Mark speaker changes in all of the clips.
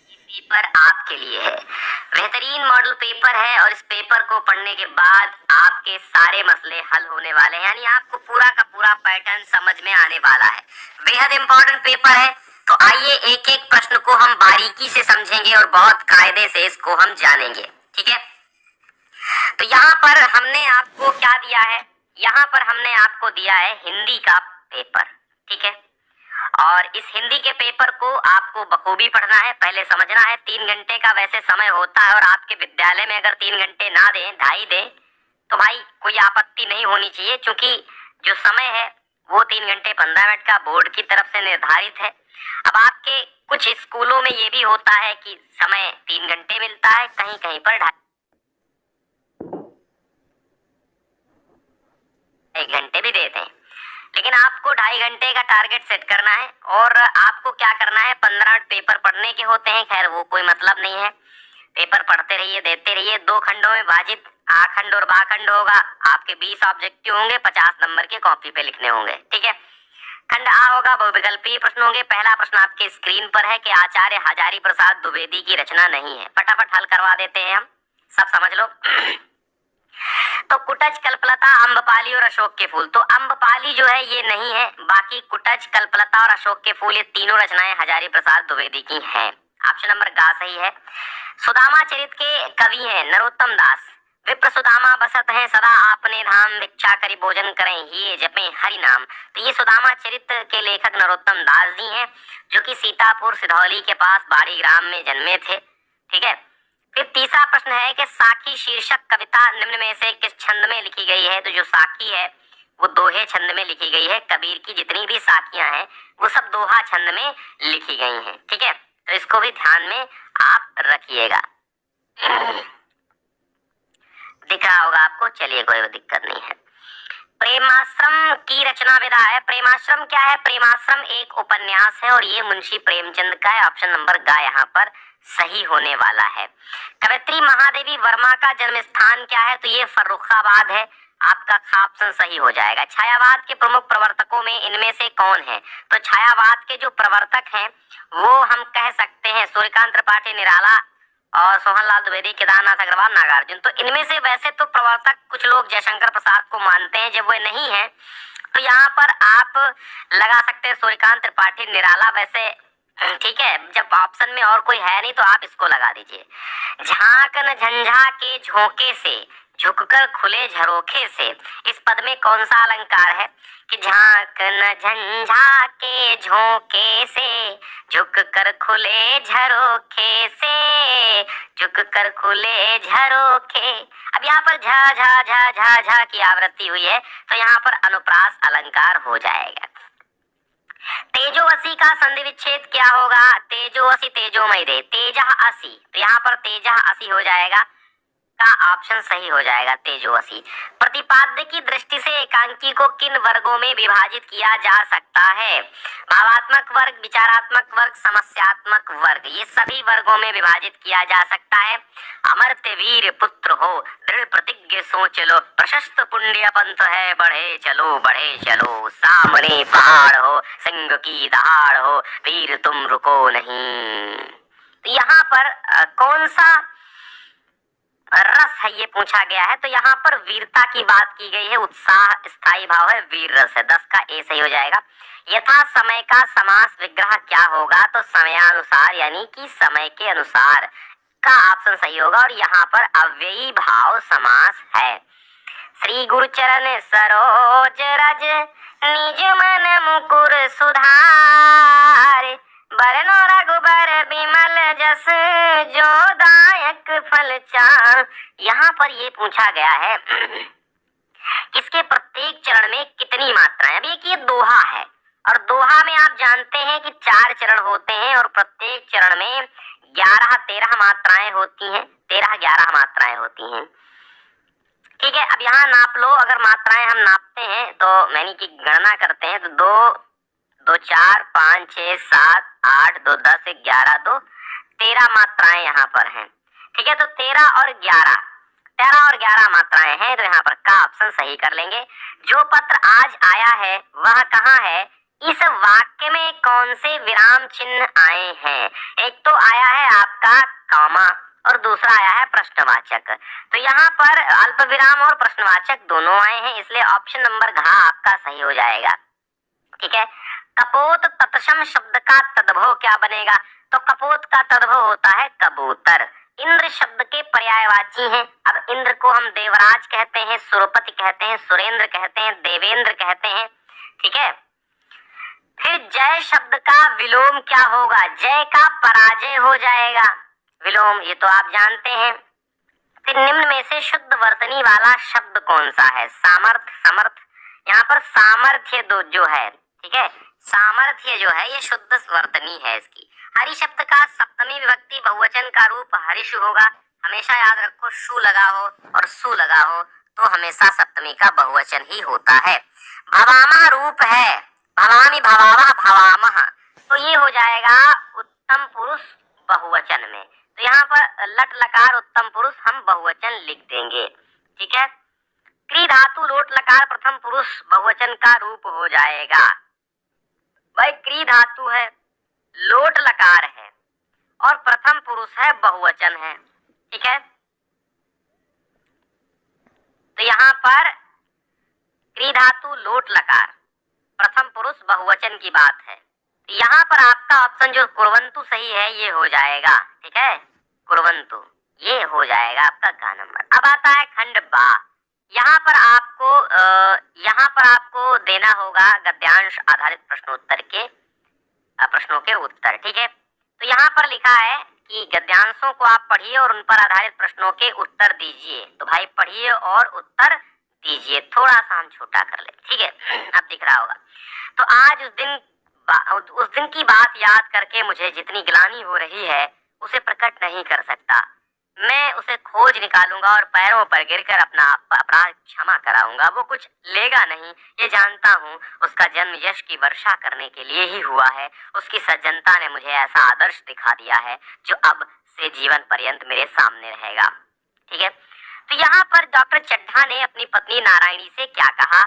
Speaker 1: ये पेपर आपके लिए है। बेहतरीन मॉडल पेपर है और इस पेपर को पढ़ने के बाद आपके सारे मसले हल होने वाले हैं, यानी आपको पूरा का पूरा पैटर्न समझ में आने वाला है। बेहद इंपॉर्टेंट पेपर है, तो आइए एक एक प्रश्न को हम बारीकी से समझेंगे और बहुत कायदे से इसको हम जानेंगे। ठीक है, तो यहाँ पर हमने आपको क्या दिया है? यहाँ पर हमने आपको दिया है हिंदी का पेपर। ठीक है, और इस हिंदी के पेपर को आपको बखूबी पढ़ना है, पहले समझना है। 3 घंटे का वैसे समय होता है और आपके विद्यालय में अगर 3 घंटे ना दें, 2.5 दें, तो भाई कोई आपत्ति नहीं होनी चाहिए, क्योंकि जो समय है वो 3 घंटे 15 मिनट का बोर्ड की तरफ से निर्धारित है। अब आपके कुछ स्कूलों में ये भी होता है कि समय 3 घंटे मिलता है, कहीं कहीं पर 2.5 घंटे भी देते हैं, लेकिन आपको 2.5 घंटे का टारगेट सेट करना है। और आपको क्या करना है, 15 मिनट पेपर पढ़ने के होते हैं, खैर वो कोई मतलब नहीं है, पेपर पढ़ते रहिए, देते रहिए। 2 खंडों में विभाजित आखंड और बाखंड होगा। आपके 20 ऑब्जेक्टिव होंगे, 50 नंबर के कॉपी पे लिखने होंगे। ठीक है, खंड आ होगा, बहुविकल्पीय प्रश्न होंगे। पहला प्रश्न आपके स्क्रीन पर है कि आचार्य हजारी प्रसाद द्विवेदी की रचना नहीं है। फटाफट हल करवा देते हैं हम, सब समझ लो। तो कुटज, कल्पलता, अम्बपाली और अशोक के फूल। तो अम्बपाली जो है ये नहीं है, बाकी कुटज, कल्पलता और अशोक के फूल ये तीनों रचनाएं हजारी प्रसाद द्विवेदी की हैं। ऑप्शन नंबर ग सही है। सुदामा चरित के कवि हैं नरोत्तम दास। विप्र सुदामा बसत हैं सदा आपने धाम, भिक्षा करी भोजन करें ही जपें हरि नाम। तो ये सुदामा चरित्र के लेखक नरोत्तम दास जी हैं, जो कि सीतापुर सिधौली के पास बाड़ी ग्राम में जन्मे थे। ठीक है, फिर तीसरा प्रश्न है कि साखी शीर्षक कविता निम्न में से किस छंद में लिखी गई है? तो जो साखी है वो दोहे छंद में लिखी गई है। कबीर की जितनी भी साखियां हैं वो सब दोहा छंद में लिखी गई हैं। ठीक है, तो इसको भी ध्यान में आप रखिएगा। दिख रहा होगा आपको, चलिए कोई दिक्कत नहीं है। प्रेमाश्रम की रचना विधा है। प्रेमाश्रम क्या है? प्रेमाश्रम एक उपन्यास है और ये मुंशी प्रेमचंद का है। ऑप्शन नंबर ग यहाँ पर सही होने वाला है। कवयित्री महादेवी वर्मा का जन्म स्थान क्या है? तो ये फर्रुखाबाद है। आपका ऑप्शन सही हो जाएगा। छायावाद के प्रमुख प्रवर्तकों में इनमें से कौन है? तो छायावाद के जो प्रवर्तक हैं वो हम कह सकते हैं सूर्यकांत त्रिपाठी निराला और सोहनलाल द्विवेदी, केदारनाथ अग्रवाल, नागार्जुन। तो इनमें से वैसे तो प्रवर्तक कुछ लोग जयशंकर प्रसाद को मानते हैं, जब वो नहीं है तो यहाँ पर आप लगा सकते हैं सूर्यकांत त्रिपाठी निराला। वैसे ठीक है, जब ऑप्शन में और कोई है नहीं तो आप इसको लगा दीजिए। झांकन झंझा के झोंके से झुककर खुले झरोखे से, इस पद में कौन सा अलंकार है? कि झांकन झंझा के झोंके से झुककर खुले झरोखे से, झुककर खुले झरोखे। अब यहाँ पर झा झा झा झा झा की आवृत्ति हुई है, तो यहाँ पर अनुप्रास अलंकार हो जाएगा। तेजोवसी का संधि विच्छेद क्या होगा? तेजोवसी तेजोमय दे, तेजह असी, तो यहाँ पर तेजह असी हो जाएगा, का ऑप्शन सही हो जाएगा तेजोवसी। प्रतिपाद्य की दृष्टि से एकांकी को किन वर्गों में विभाजित किया जा सकता है? भावात्मक वर्ग, विचारात्मक वर्ग, समस्यात्मक वर्ग, ये सभी वर्गों में विभाजित किया जा सकता है। अमर्त्य वीर पुत्र हो, दृढ़ प्रतिज्ञ सोच लो, प्रशस्त पुण्य पंथ है, बढ़े चलो, सामने पहाड़ हो, सिंह की दहाड़ हो, वीर तुम रुको नहीं। तो यहाँ पर कौन सा रस है ये पूछा गया है, तो यहाँ पर वीरता की बात की गई है। उत्साह स्थायी भाव है, वीर रस है, 10 का ए सही हो जाएगा। यथा समय का समास विग्रह क्या होगा? तो समयानुसार यानी कि समय के अनुसार का ऑप्शन सही होगा, और यहाँ पर अव्ययी भाव समास है। श्री गुरुचरण सरोज रज निज मन मुकुर सुधार, बरनो रघुबर बिमल जस जो दायक फल चार। यहाँ पर ये पूछा गया है इसके प्रत्येक चरण में कितनी मात्राएं। अब ये दोहा है और दोहा में आप जानते हैं कि 4 चरण होते हैं और प्रत्येक चरण में 11-13 मात्राएं होती हैं, 13-11 मात्राएं होती हैं। ठीक है, अब यहाँ नाप लो, अगर मात्राएं हम नापते हैं तो मैंने की गणना करते हैं तो 2 4 5 6 7 8 2 10 11 2 13 मात्राएं यहाँ पर हैं। ठीक है, तो 13 और 11 मात्राएं हैं, तो यहाँ पर का ऑप्शन सही कर लेंगे। जो पत्र आज आया है वह कहाँ है? इस वाक्य में कौन से विराम चिन्ह आए हैं? एक तो आया है आपका कॉमा और दूसरा आया है प्रश्नवाचक। तो यहाँ पर अल्प विराम और प्रश्नवाचक दोनों आए हैं, इसलिए ऑप्शन नंबर घ आपका सही हो जाएगा। ठीक है। कपोत तत्सम शब्द का तद्भव क्या बनेगा? तो कपोत का तद्भव होता है कबूतर। इंद्र शब्द के पर्यायवाची हैं। अब इंद्र को हम देवराज कहते हैं, सुरपति कहते हैं, सुरेंद्र कहते हैं, देवेंद्र कहते हैं। ठीक है। फिर जय शब्द का विलोम क्या होगा? जय का पराजय हो जाएगा विलोम, ये तो आप जानते हैं। फिर निम्न में से शुद्ध वर्तनी वाला शब्द कौन सा है? सामर्थ, समर्थ। यहाँ पर सामर्थ्य दो जो है, ठीक है, सामर्थ्य जो है ये शुद्ध वर्तनी है इसकी। हरि शब्द का सप्तमी विभक्ति बहुवचन का रूप हरिषु होगा। हमेशा याद रखो, शु लगा हो और सु लगा हो तो हमेशा सप्तमी का बहुवचन ही होता है। भवामह रूप है, भवामी, भवावह, भवामह, तो ये हो जाएगा उत्तम पुरुष बहुवचन में। तो यहाँ पर लट लकार उत्तम पुरुष हम बहुवचन लिख देंगे। ठीक है। क्री धातु लोट लकार प्रथम पुरुष बहुवचन का रूप हो जाएगा। भाई क्री धातु है, लोट लकार है और प्रथम पुरुष है, बहुवचन है। ठीक है। तो यहाँ पर क्री धातु लोट लकार प्रथम पुरुष बहुवचन की बात है। यहाँ पर आपका ऑप्शन जो कुर्वन्तु सही है ये हो जाएगा। ठीक है, कुर्वन्तु ये हो जाएगा आपका ग नंबर। अब आता है खंड बा। यहाँ पर आपको देना होगा गद्यांश आधारित प्रश्नोत्तर के प्रश्नों के उत्तर। ठीक है। तो यहाँ पर लिखा है कि गद्यांशों को आप पढ़िए और उन पर आधारित प्रश्नों के उत्तर दीजिए। तो भाई पढ़िए और उत्तर दीजिए। थोड़ा सा हम छोटा कर ले। ठीक है, अब दिख रहा होगा। तो आज उस दिन की बात याद करके मुझे जितनी ग्लानि हो रही है उसे प्रकट नहीं कर सकता। मैं उसे खोज निकालूंगा और पैरों पर गिरकर अपना अपराध क्षमा कराऊंगा। वो कुछ लेगा नहीं, ये जानता हूँ। उसका जन्म यश की वर्षा करने के लिए ही हुआ है। उसकी सज्जनता ने मुझे ऐसा आदर्श दिखा दिया है जो अब से जीवन पर्यंत मेरे सामने रहेगा। ठीक है। तो यहाँ पर डॉक्टर चड्ढा ने अपनी पत्नी नारायणी से क्या कहा?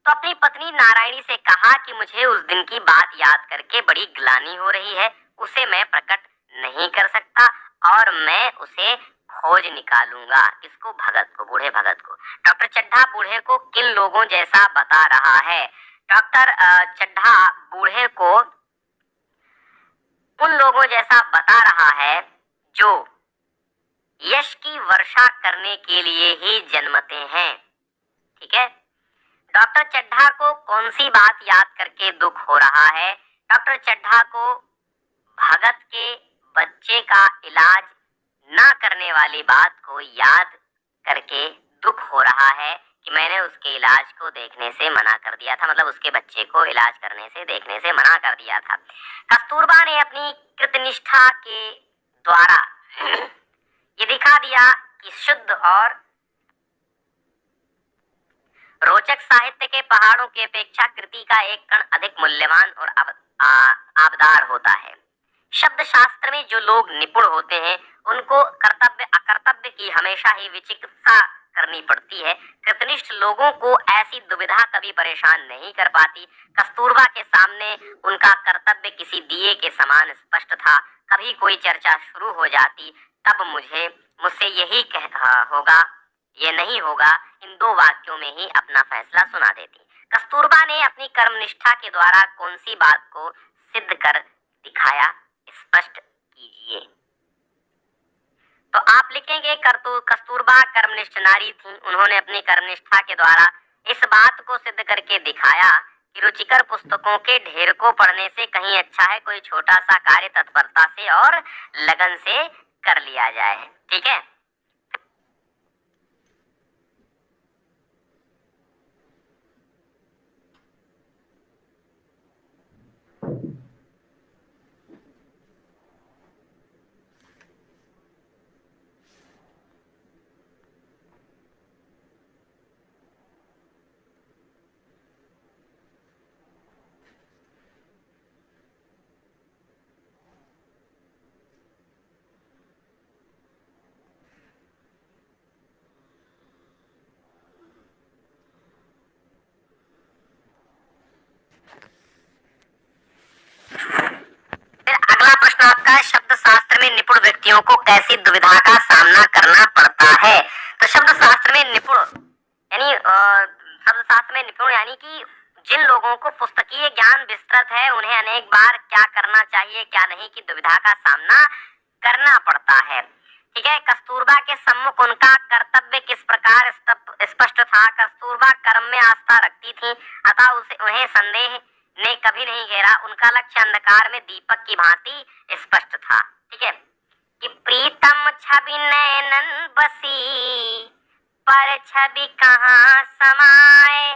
Speaker 1: तो अपनी पत्नी नारायणी से कहा कि मुझे उस दिन की बात याद करके बड़ी ग्लानि हो रही है, उसे मैं प्रकट नहीं कर सकता और मैं उसे खोज निकालूंगा। किसको? भगत को, बूढ़े भगत को। डॉक्टर चड्ढा बूढ़े को किन लोगों जैसा बता रहा है? डॉक्टर चड्ढा बूढ़े को उन लोगों जैसा बता रहा है जो यश की वर्षा करने के लिए ही जन्मते हैं। ठीक है। डॉक्टर चड्ढा को कौन सी बात याद करके दुख हो रहा है? डॉक्टर चड्ढा को भगत के बच्चे का इलाज ना करने वाली बात को याद करके दुख हो रहा है कि मैंने उसके इलाज को देखने से मना कर दिया था, मतलब उसके बच्चे को इलाज करने से देखने से मना कर दिया था। कस्तूरबा ने अपनी कृतनिष्ठा के द्वारा ये दिखा दिया कि शुद्ध और रोचक साहित्य के पहाड़ों की अपेक्षा कृति का एक कण अधिक मूल्यवान और आबदार होता है। शब्द शास्त्र में जो लोग निपुण होते हैं उनको कर्तव्य अकर्तव्य की हमेशा ही विचिकित्सा करनी पड़ती है। कृतनिष्ठ लोगों को ऐसी दुविधा कभी परेशान नहीं कर पाती। कस्तूरबा के सामने उनका कर्तव्य किसी दिए के समान स्पष्ट था। कभी कोई चर्चा शुरू हो जाती तब मुझसे यही होगा, ये नहीं होगा, इन दो वाक्यों में ही अपना फैसला सुना देती। कस्तूरबा ने अपनी कर्मनिष्ठा के द्वारा कौन सी बात को सिद्ध कर दिखाया? स्पष्ट कीजिए। तो आप लिखेंगे कस्तूरबा कर्मनिष्ठ नारी थी। उन्होंने अपनी कर्मनिष्ठा के द्वारा इस बात को सिद्ध करके दिखाया कि रुचिकर पुस्तकों के ढेर को पढ़ने से कहीं अच्छा है कोई छोटा सा कार्य तत्परता से और लगन से कर लिया जाए। ठीक है। व्यक्तियों को कैसी दुविधा का सामना करना पड़ता है। तो शब्द शास्त्र में निपुण यानी शब्द शास्त्र में निपुण यानी कि जिन लोगों को पुस्तकीय ज्ञान विस्तृत है उन्हें अनेक बार क्या करना चाहिए क्या नहीं की दुविधा का सामना करना पड़ता है। ठीक है, कस्तूरबा के सम्मुख उनका कर्तव्य किस प्रकार स्पष्ट था। कस्तूरबा कर्म में आस्था रखती थी, अतः उन्हें संदेह ने कभी नहीं घेरा। उनका लक्ष्य अंधकार में दीपक की भांति स्पष्ट था। ठीक है, कि प्रीतम छवि नैनन बसी, पर छवि कहाँ समाए,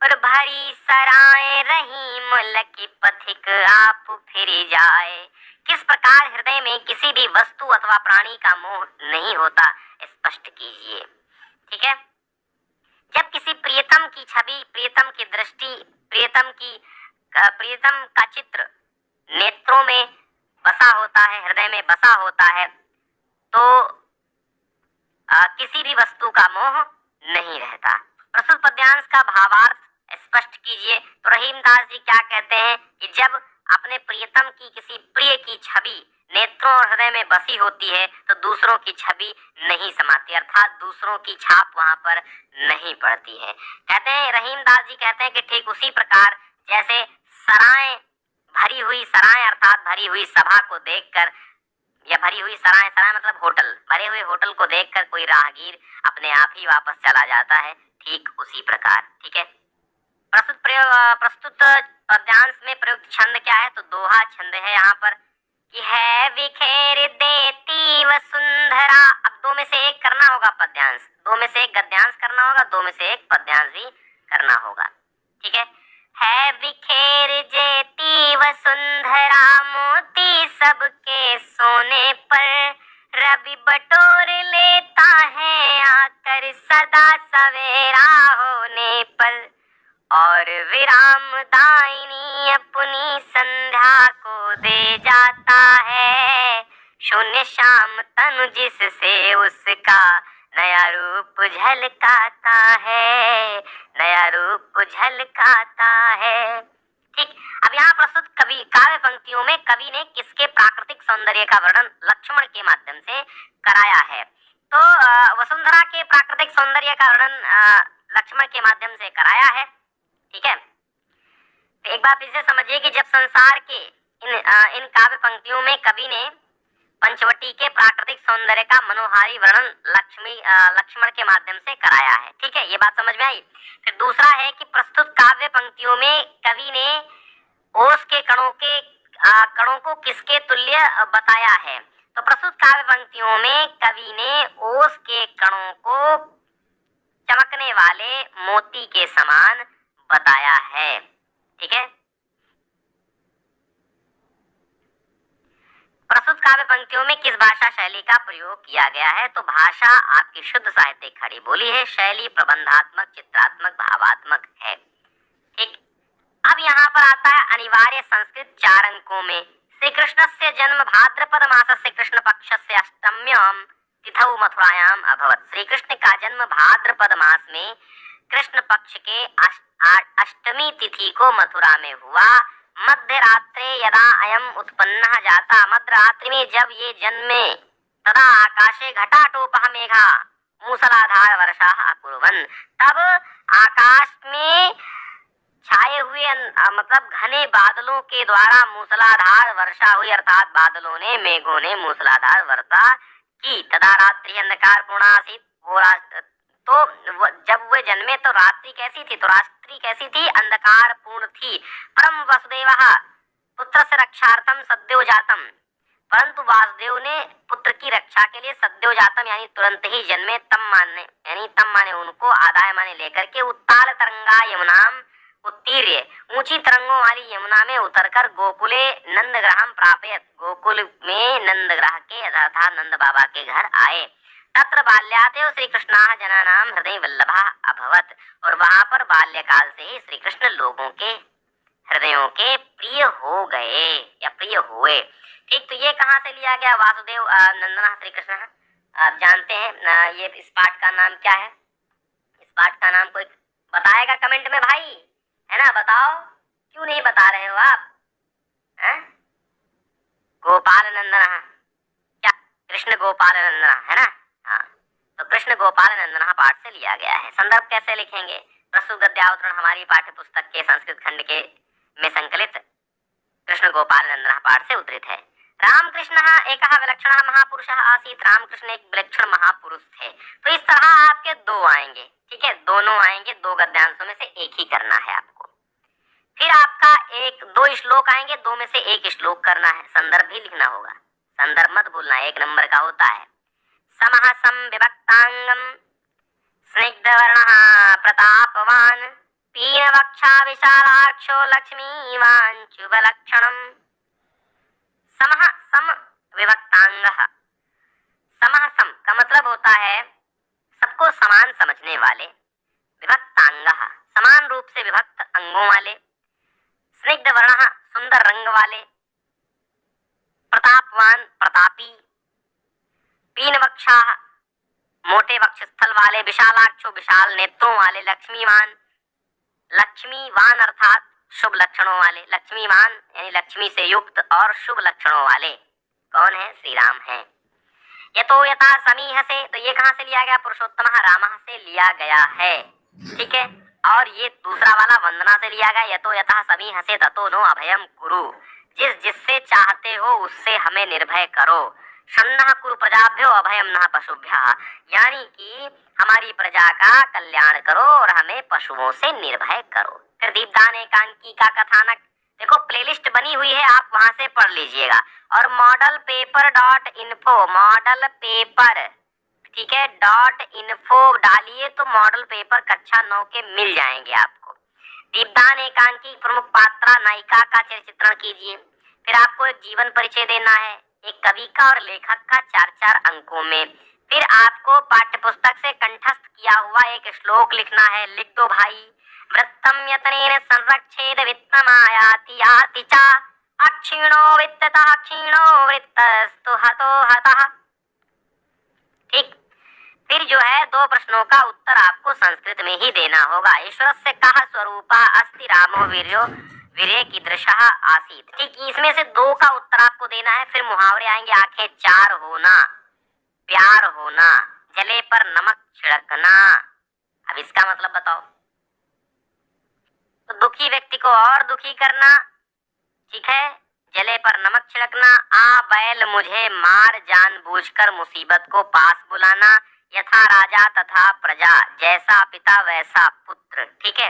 Speaker 1: और भरी सराय रही मुल्क की पथिक आप फिर जाए। किस प्रकार हृदय में किसी भी वस्तु अथवा प्राणी का मोह नहीं होता, स्पष्ट कीजिए। ठीक है, जब किसी प्रियतम की छवि, प्रियतम की दृष्टि, प्रियतम का चित्र नेत्रों में बसा होता है, हृदय में बसा होता है, तो किसी भी वस्तु का मोह नहीं रहता। प्रस्तुत पद्यांश का भावार्थ स्पष्ट कीजिए। तो रहीमदास जी क्या कहते हैं कि जब अपने प्रियतम की, किसी प्रिय की छवि नेत्रों और हृदय में बसी होती है तो दूसरों की छवि नहीं समाती, अर्थात दूसरों की छाप वहां पर नहीं पड़ती है। कहते हैं रहीमदास जी कहते हैं कि ठीक उसी प्रकार जैसे सराय, भरी हुई सराय अर्थात भरी हुई सभा को देखकर, या भरी हुई सराय, सराय मतलब होटल, भरे हुए होटल को देखकर कोई राहगीर अपने आप ही वापस चला जाता है, ठीक उसी प्रकार। ठीक है, प्रस्तुत पद्यांश में प्रयुक्त छंद क्या है, तो दोहा छंद है यहाँ पर कि है विखेर देती वसुंधरा। अब दो में से एक करना होगा पद्यांश, दो में से एक गद्यांश करना होगा, दो में से एक पद्यांश भी करना होगा। ठीक है विखेर जेती वसुंधरा, मोती सबके सोने पर, रवि बटोर लेता है आकर सदा सवेरा होने पर, और विराम दायिनी अपनी संध्या को दे जाता है, शून्य शाम तनु जिससे उसका नया रूप झलकाता है, नया रूप झलकाता है। ठीक, अब यहाँ प्रस्तुत कवि काव्य पंक्तियों में कवि ने किसके प्राकृतिक सौंदर्य का वर्णन लक्ष्मण के माध्यम से कराया है। तो वसुंधरा के प्राकृतिक सौंदर्य का वर्णन लक्ष्मण के माध्यम से कराया है। ठीक है, तो एक बात फिर से समझिए कि जब संसार के इन काव्य पंक्तियों में कवि ने पंचवटी के प्राकृतिक सौंदर्य का मनोहारी वर्णन लक्ष्मण के माध्यम से कराया है। ठीक है, ये बात समझ में आई। फिर दूसरा है कि प्रस्तुत काव्य पंक्तियों में कवि ने ओस के कणों को किसके तुल्य बताया है। तो प्रस्तुत काव्य पंक्तियों में कवि ने ओस के कणों को चमकने वाले मोती के समान बताया है। ठीक है, प्रस्तुत काव्य पंक्तियों में किस भाषा शैली का प्रयोग किया गया है, तो भाषा आपकी शुद्ध साहित्यिक खड़ी बोली है, शैली प्रबंधात्मक, चित्रात्मक, भावात्मक है। ठीक, अब यहाँ पर आता है अनिवार्य संस्कृत 4 अंकों में। श्री कृष्ण से जन्म भाद्रपद मास से कृष्ण पक्ष से अष्टम्याम तिथौ मथुरायाम अभवत। श्री कृष्ण का जन्म भाद्रपद मास में कृष्ण पक्ष के अष्टमी तिथि को मथुरा में हुआ। मध्य रात्रे यदा अयम उत्पन्न जाता, मध्य रात्रि में जब ये जन्मे, तदा आकाशे घटाटोपः मेघा मूसलाधार वर्षा अकुर्वन्, तब आकाश में छाए हुए मतलब घने बादलों के द्वारा मूसलाधार वर्षा हुई, अर्थात बादलों ने, मेघों ने मूसलाधार वर्षा की। तदा रात्रि अंधकार पूर्णा आसीत्, तो जब वे जन्मे तो रात्रि कैसी थी, तो रात्रि कैसी थी, अंधकार पूर्ण थी। परम वसुदेवः पुत्र से रक्षार्थम सद्यो जातम, परंतु वासुदेव ने पुत्र की रक्षा के लिए सद्यो जातम यानी तुरंत ही जन्मे, तम माने उनको, आदाय माने लेकर के, उत्ताल तरंगा यमुनाम उत्तीर्य, ऊंची तरंगों वाली यमुना में उतरकर गोकुले नंदग्रहम प्रापयत, गोकुल में नंदग्रह के अर्थात नंद बाबा के घर आए। तत्र बाल्यादेव श्री कृष्ण जनानाम हृदय वल्लभा अभवत, और वहां पर बाल्यकाल से ही श्री कृष्ण लोगों के हृदयों के प्रिय हो गए या प्रिय हुए। ठीक, तो ये कहाँ से लिया गया, वासुदेव नंदना श्री कृष्ण, आप जानते हैं। ये इस पाठ का नाम क्या है, इस पाठ का नाम कोई बताएगा कमेंट में भाई, है ना, बताओ, क्यों नहीं बता रहे हो आप, गोपाल नंदना, क्या कृष्ण गोपाल नंदना, है ना। हाँ, तो कृष्ण गोपाल नंदना पाठ से लिया गया है। संदर्भ कैसे लिखेंगे? प्रस्तुत गद्यावतरण हमारी पाठ्य पुस्तक के संस्कृत खंड के में संकलित कृष्ण गोपाल नंदना पाठ से उद्धृत है। रामकृष्ण एक विलक्षण महापुरुष आसीत। रामकृष्ण एक विलक्षण महापुरुष थे। तो इस तरह आपके दो आएंगे, ठीक है, दोनों आएंगे, दो गद्यांशों में से एक ही करना है आपको। फिर आपका दो श्लोक आएंगे, दो में से एक श्लोक करना है। संदर्भ भी लिखना होगा, संदर्भ मत भूलना, 1 नंबर का होता है। समः सम विभक्तांगम स्निग्धवर्णः प्रतापवान पीनवक्षा विशालाक्षो लक्ष्मीवान शुभलक्षणम्। समः सम विभक्तांगः, समः सम का मतलब होता है सबको समान समझने वाले, विभक्तांगः समान रूप से विभक्त अंगों वाले, स्निग्ध वर्णः सुंदर रंग वाले, प्रतापवान प्रतापी, पीनवक्षाः मोटे वक्षस्थल वाले, विशालाक्षो विशाल नेत्रों वाले, लक्ष्मीवान लक्ष्मीवान अर्थात शुभ लक्षणों वाले, लक्ष्मीवान यानी लक्ष्मी से युक्त और शुभ लक्षणों वाले कौन है? श्री राम है। यतो यथा समीह से, तो ये कहां से लिया गया? पुरुषोत्तम रामः से लिया गया है, ठीक है। और ये दूसरा वाला वंदना से लिया गया, यतो यथा समीह से ततो नो अभयम कुरु, जिससे चाहते हो उससे हमें निर्भय करो। शन्नः कुरु प्रजाभ्यो अभयम नः पशुभ्यः, यानी कि हमारी प्रजा का कल्याण करो और हमें पशुओं से निर्भय करो। फिर दीपदान एकांकी का कथानक, देखो प्लेलिस्ट बनी हुई है, आप वहां से पढ़ लीजिएगा। और model paper .info, model paper, ठीक है, .info डालिए तो मॉडल पेपर कक्षा 9 के मिल जाएंगे आपको। दीपदान एकांकी प्रमुख पात्रा नायिका का चित्रण कीजिए। फिर आपको एक जीवन परिचय देना है, एक कवि का और लेखक का 4-4 अंकों में। फिर आपको पाठ्य पुस्तक से कंठस्थ किया हुआ एक श्लोक लिखना है, लिख दो भाई। वृत्तम यतनेन संरक्षेद वित्तमायाति याति च अक्षीणो वित्ततः क्षीणो वृत्तस्तु हतो हतः, ठीक। फिर जो है 2 प्रश्नों का उत्तर आपको संस्कृत में ही देना होगा। ईश्वर से कहा स्वरूपा अस्ति रामो वीर्यो वीर्य कीदृशः आसीत, ठीक। इसमें से 2 का उत्तर आपको देना है। फिर मुहावरे आएंगे, आंखें 4 होना, प्यार होना, जले पर नमक छिड़कना। अब इसका मतलब बताओ। तो दुखी व्यक्ति को और दुखी करना, ठीक है, जले पर नमक छिड़कना। आ बैल मुझे मार जानबूझकर मुसीबत को पास बुलाना। यथा राजा तथा प्रजा, जैसा पिता वैसा पुत्र, ठीक है।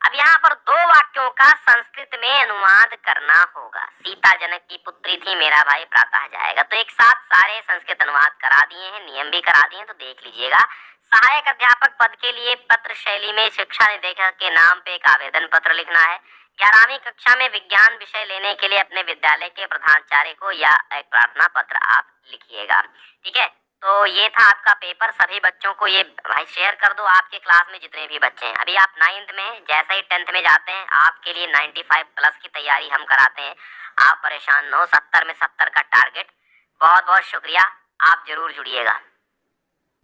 Speaker 1: अब यहाँ पर 2 वाक्यों का संस्कृत में अनुवाद करना होगा। सीता जनक की पुत्री थी, मेरा भाई प्रातः जाएगा। तो एक साथ सारे संस्कृत अनुवाद करा दिए हैं, नियम भी करा दिए हैं, तो देख लीजिएगा। सहायक अध्यापक पद के लिए पत्र शैली में शिक्षा निदेशक के नाम पे एक आवेदन पत्र लिखना है। 11वीं कक्षा में विज्ञान विषय लेने के लिए अपने विद्यालय के प्रधानाचार्य को या एक प्रार्थना पत्र आप लिखिएगा, ठीक है। तो ये था आपका पेपर। सभी बच्चों को ये भाई शेयर कर दो, आपके क्लास में जितने भी बच्चे हैं। अभी आप 9th में, जैसे ही 10th में जाते हैं आपके लिए 95+ की तैयारी हम कराते हैं। आप परेशान न हो, 70 में 70 का टारगेट। बहुत बहुत शुक्रिया, आप जरूर जुड़िएगा।